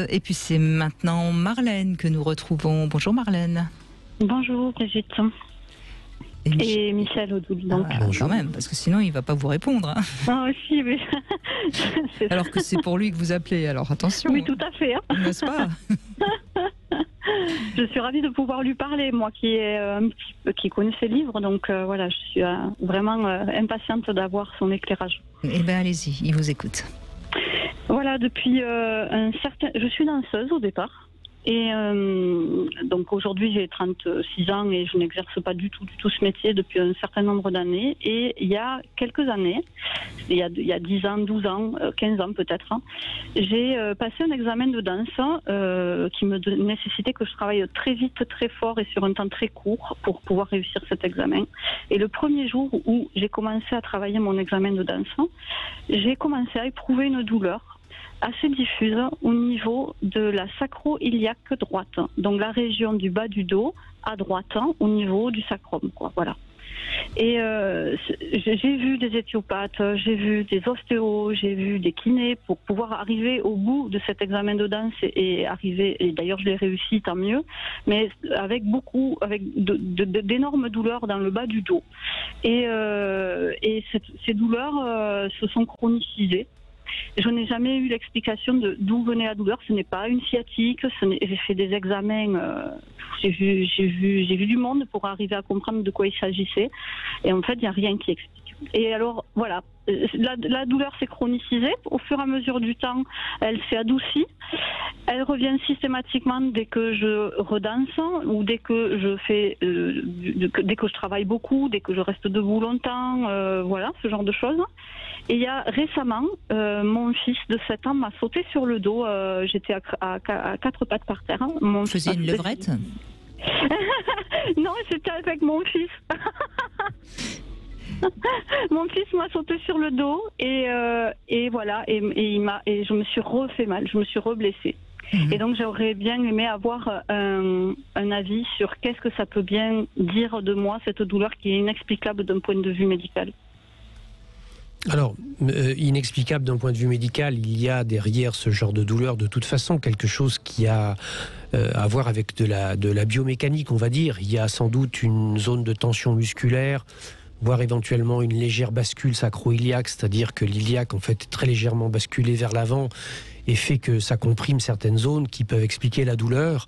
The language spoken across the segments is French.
Et puis c'est maintenant Marlène que nous retrouvons. Bonjour Marlène. Bonjour Brigitte. Et Michel Odoul, donc. Quand même, parce que sinon il ne va pas vous répondre. Hein. Ah aussi, oui. Alors que c'est pour lui que vous appelez, alors attention. Oui, tout à fait. Hein. N'est-ce pas? Je suis ravie de pouvoir lui parler, moi qui connais ses livres, donc voilà, je suis vraiment impatiente d'avoir son éclairage. Eh bien allez-y, il vous écoute. Voilà, depuis je suis danseuse au départ. Et donc aujourd'hui j'ai 36 ans et je n'exerce pas du tout ce métier depuis un certain nombre d'années. Et il y a quelques années, il y a 10 ans, 12 ans, 15 ans peut-être, hein, j'ai passé un examen de danse qui me nécessitait que je travaille très vite, très fort et sur un temps très court pour pouvoir réussir cet examen. Et le premier jour où j'ai commencé à travailler mon examen de danse, j'ai commencé à éprouver une douleur assez diffuse au niveau de la sacro-iliaque droite, donc la région du bas du dos à droite, au niveau du sacrum, quoi, voilà. Et j'ai vu des éthiopathes, j'ai vu des ostéos, j'ai vu des kinés pour pouvoir arriver au bout de cet examen de danse et arriver, et d'ailleurs je l'ai réussi, tant mieux, mais avec d'énormes douleurs dans le bas du dos. Et ces douleurs se sont chronisées. Je n'ai jamais eu l'explication de d'où venait la douleur. Ce n'est pas une sciatique. J'ai fait des examens. J'ai vu du monde pour arriver à comprendre de quoi il s'agissait. Et en fait, il n'y a rien qui explique. Et alors, voilà. La douleur s'est chronicisée. Au fur et à mesure du temps, elle s'est adoucie. Elle revient systématiquement dès que je redanse ou dès que je fais, dès que je travaille beaucoup, dès que je reste debout longtemps, voilà, ce genre de choses. Et il y a récemment, mon fils de 7 ans m'a sauté sur le dos. J'étais à 4 pattes par terre. Vous faisiez une levrette? Non, c'était avec mon fils. Mon fils m'a sauté sur le dos et voilà, et je me suis refait mal, je me suis reblessée. Et donc j'aurais bien aimé avoir un avis sur qu'est-ce que ça peut bien dire de moi, cette douleur qui est inexplicable d'un point de vue médical. Alors, inexplicable d'un point de vue médical, il y a derrière ce genre de douleur de toute façon quelque chose qui a à voir avec de la biomécanique, on va dire. Il y a sans doute une zone de tension musculaire, voire éventuellement une légère bascule sacro-iliaque, c'est-à-dire que l'iliaque en fait est très légèrement basculé vers l'avant et fait que ça comprime certaines zones qui peuvent expliquer la douleur,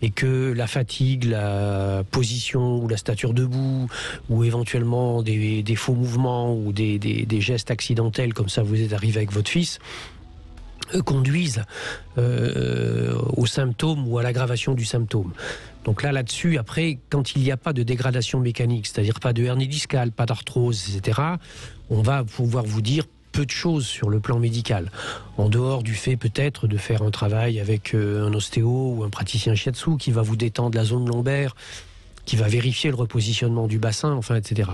et que la fatigue, la position ou la stature debout, ou éventuellement des faux mouvements ou des gestes accidentels, comme ça vous êtes arrivé avec votre fils, conduisent aux symptômes ou à l'aggravation du symptôme. Donc là-dessus, après, quand il n'y a pas de dégradation mécanique, c'est-à-dire pas de hernie discale, pas d'arthrose, etc., on va pouvoir vous dire peu de choses sur le plan médical, en dehors du fait peut-être de faire un travail avec un ostéo ou un praticien shiatsu qui va vous détendre la zone lombaire, qui va vérifier le repositionnement du bassin, enfin, etc.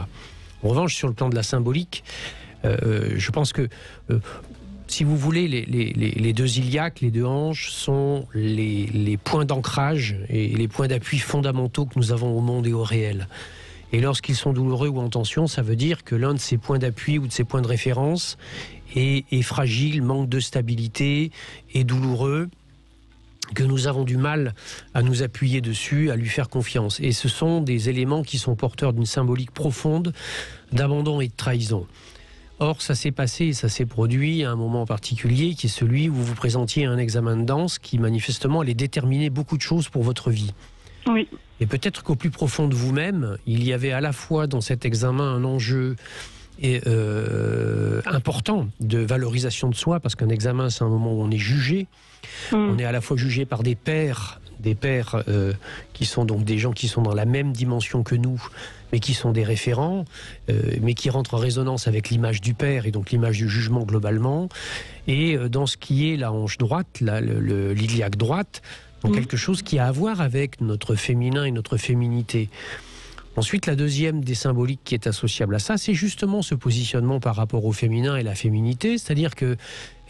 En revanche, sur le plan de la symbolique, je pense que si vous voulez, les deux iliaques, les deux hanches sont les points d'ancrage et les points d'appui fondamentaux que nous avons au monde et au réel. Et lorsqu'ils sont douloureux ou en tension, ça veut dire que l'un de ces points d'appui ou de ces points de référence est fragile, manque de stabilité, est douloureux, que nous avons du mal à nous appuyer dessus, à lui faire confiance. Et ce sont des éléments qui sont porteurs d'une symbolique profonde d'abandon et de trahison. Or, ça s'est passé, ça s'est produit à un moment particulier qui est celui où vous vous présentiez à un examen de danse qui manifestement allait déterminer beaucoup de choses pour votre vie. Oui. Et peut-être qu'au plus profond de vous-même, il y avait à la fois dans cet examen un enjeu important de valorisation de soi, parce qu'un examen, c'est un moment où on est jugé. On est à la fois jugé par des pairs qui sont donc des gens qui sont dans la même dimension que nous, mais qui sont des référents, mais qui rentrent en résonance avec l'image du père et donc l'image du jugement globalement. Et dans ce qui est la hanche droite, l'iliaque droite, donc quelque chose qui a à voir avec notre féminin et notre féminité. Ensuite, la deuxième des symboliques qui est associable à ça, c'est justement ce positionnement par rapport au féminin et la féminité, c'est-à-dire que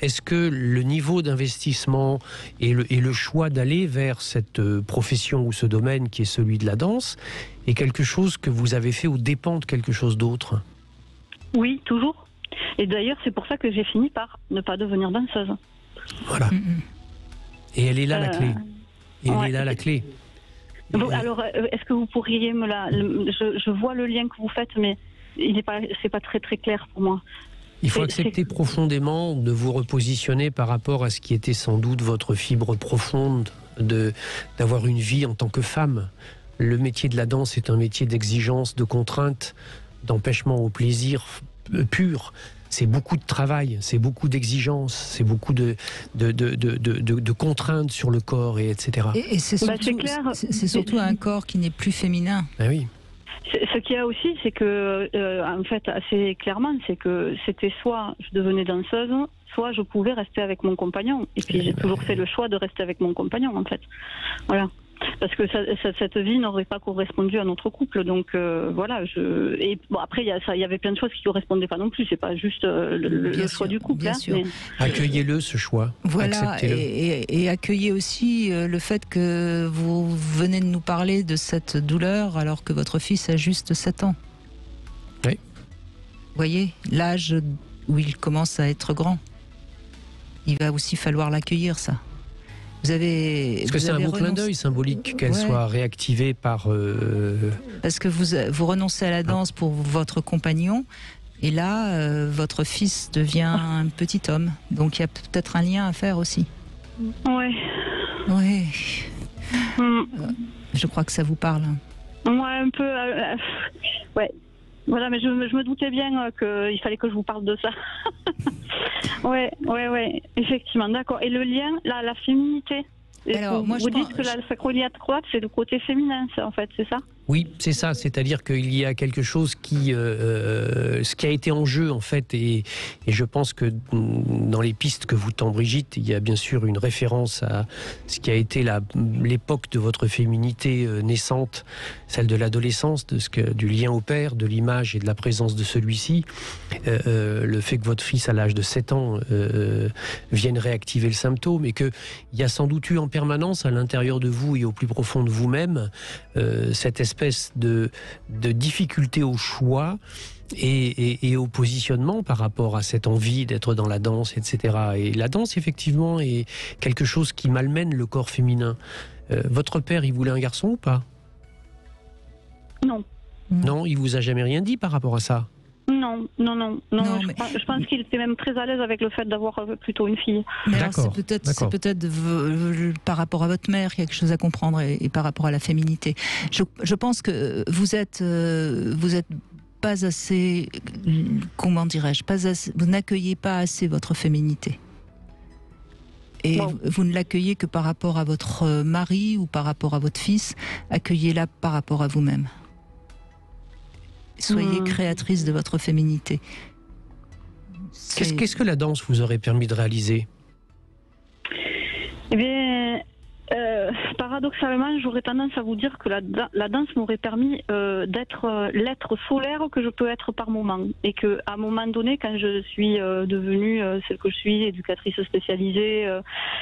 est-ce que le niveau d'investissement et le choix d'aller vers cette profession ou ce domaine qui est celui de la danse est quelque chose que vous avez fait aux dépens de quelque chose d'autre? Oui, toujours. Et d'ailleurs, c'est pour ça que j'ai fini par ne pas devenir danseuse. Voilà. Et elle est là la clé. Et elle est là la clé. Donc, alors, est-ce que vous pourriez je vois le lien que vous faites, mais c'est pas très très clair pour moi. Il faut accepter profondément de vous repositionner par rapport à ce qui était sans doute votre fibre profonde, d'avoir une vie en tant que femme. Le métier de la danse est un métier d'exigence, de contrainte, d'empêchement au plaisir pur. C'est beaucoup de travail, c'est beaucoup d'exigences, c'est beaucoup de contraintes sur le corps, etc. Et c'est surtout un corps qui n'est plus féminin. Ah oui. Ce qu'il y a aussi, c'est que, en fait, assez clairement, c'est que c'était soit je devenais danseuse, soit je pouvais rester avec mon compagnon. Et puis j'ai toujours fait le choix de rester avec mon compagnon, en fait. Voilà. Parce que cette vie n'aurait pas correspondu à notre couple. Donc voilà. Et bon, après, il y avait plein de choses qui ne correspondaient pas non plus. C'est pas juste le choix du couple. Bien sûr. Mais... Accueillez-le, ce choix. Voilà. Et accueillez aussi le fait que vous venez de nous parler de cette douleur alors que votre fils a juste 7 ans. Oui. Vous voyez, l'âge où il commence à être grand. Il va aussi falloir l'accueillir, ça. Est-ce que c'est un beau clin d'œil symbolique qu'elle soit réactivée par... Parce que vous renoncez à la danse pour votre compagnon, et là, votre fils devient un petit homme. Donc il y a peut-être un lien à faire aussi. Ouais. Oui. Je crois que ça vous parle. Ouais, un peu... ouais. Voilà, mais je me doutais bien qu'il fallait que je vous parle de ça. Ouais, effectivement, d'accord. Et le lien, la féminité. Alors, vous dites que la sacroliate croate, c'est le côté féminin, en fait, c'est ça ? Oui, c'est ça. C'est-à-dire qu'il y a quelque chose ce qui a été en jeu, en fait, et je pense que dans les pistes que vous tend Brigitte, il y a bien sûr une référence à ce qui a été l'époque de votre féminité naissante, celle de l'adolescence, du lien au père, de l'image et de la présence de celui-ci. Le fait que votre fils, à l'âge de 7 ans, vienne réactiver le symptôme, et qu'il y a sans doute eu en permanence à l'intérieur de vous et au plus profond de vous-même cette espèce de difficulté au choix et au positionnement par rapport à cette envie d'être dans la danse, etc. Et la danse, effectivement, est quelque chose qui malmène le corps féminin. Votre père, il voulait un garçon ou pas ? Non. Non, il vous a jamais rien dit par rapport à ça ? Non. Je pense qu'il était même très à l'aise avec le fait d'avoir plutôt une fille. Mais c'est peut-être par rapport à votre mère quelque chose à comprendre et par rapport à la féminité. Je pense que vous êtes pas assez, comment dirais-je, vous n'accueillez pas assez votre féminité. Et vous ne l'accueillez que par rapport à votre mari ou par rapport à votre fils. Accueillez-la par rapport à vous-même. Soyez créatrice de votre féminité. Qu'est-ce que la danse vous aurait permis de réaliser ? Eh bien, paradoxalement, j'aurais tendance à vous dire que la danse m'aurait permis d'être l'être solaire que je peux être par moment. Et qu'à un moment donné, quand je suis devenue celle que je suis, éducatrice spécialisée,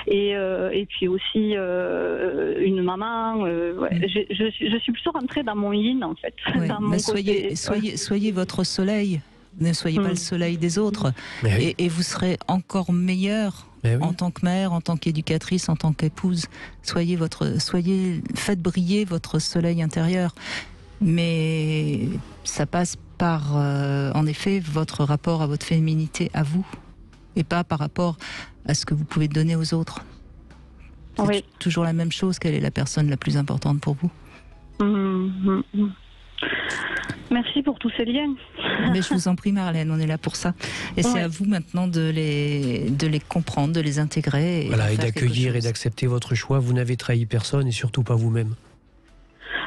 et puis aussi une maman, je suis plutôt rentrée dans mon yin, en fait. Ouais, dans mon soyez votre soleil. Ne soyez pas le soleil des autres. Et vous serez encore meilleur en tant que mère, en tant qu'éducatrice, en tant qu'épouse. Faites briller votre soleil intérieur. Mais ça passe par, en effet, votre rapport à votre féminité à vous, et pas par rapport à ce que vous pouvez donner aux autres. C'est toujours la même chose. Quelle est la personne la plus importante pour vous ? Merci pour tous ces liens. Mais je vous en prie, Marlène, on est là pour ça. Et c'est à vous maintenant de les comprendre, de les intégrer. Et d'accueillir et d'accepter votre choix. Vous n'avez trahi personne et surtout pas vous-même.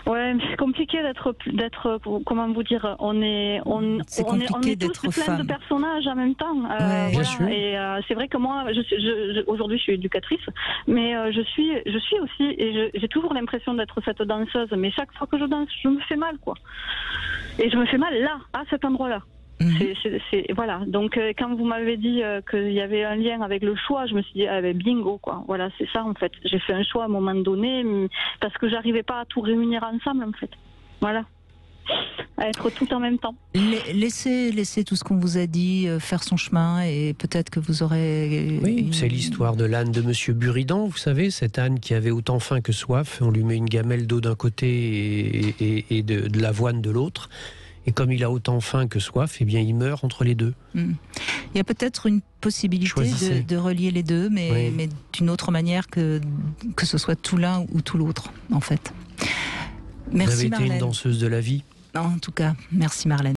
Ouais, c'est compliqué d'être, comment vous dire, on est tous plein de personnages en même temps. Bien sûr. Et c'est vrai que moi, aujourd'hui, je suis éducatrice, mais je suis aussi, et j'ai toujours l'impression d'être cette danseuse. Mais chaque fois que je danse, je me fais mal, quoi. Et je me fais mal là, à cet endroit-là. Voilà. Donc quand vous m'avez dit qu'il y avait un lien avec le choix, je me suis dit bingo, quoi. Voilà, c'est ça en fait. J'ai fait un choix à un moment donné parce que j'arrivais pas à tout réunir ensemble, en fait. Voilà. à être tout en même temps. Laissez tout ce qu'on vous a dit faire son chemin et peut-être que vous aurez... Oui, c'est l'histoire de l'âne de Monsieur Buridan, vous savez, cet âne qui avait autant faim que soif. On lui met une gamelle d'eau d'un côté et de l'avoine de l'autre. Et comme il a autant faim que soif, eh bien il meurt entre les deux. Il y a peut-être une possibilité de relier les deux, mais d'une autre manière que ce soit tout l'un ou tout l'autre, en fait. Merci, vous avez été Marlène. une danseuse de la vie. En tout cas, merci Marlène.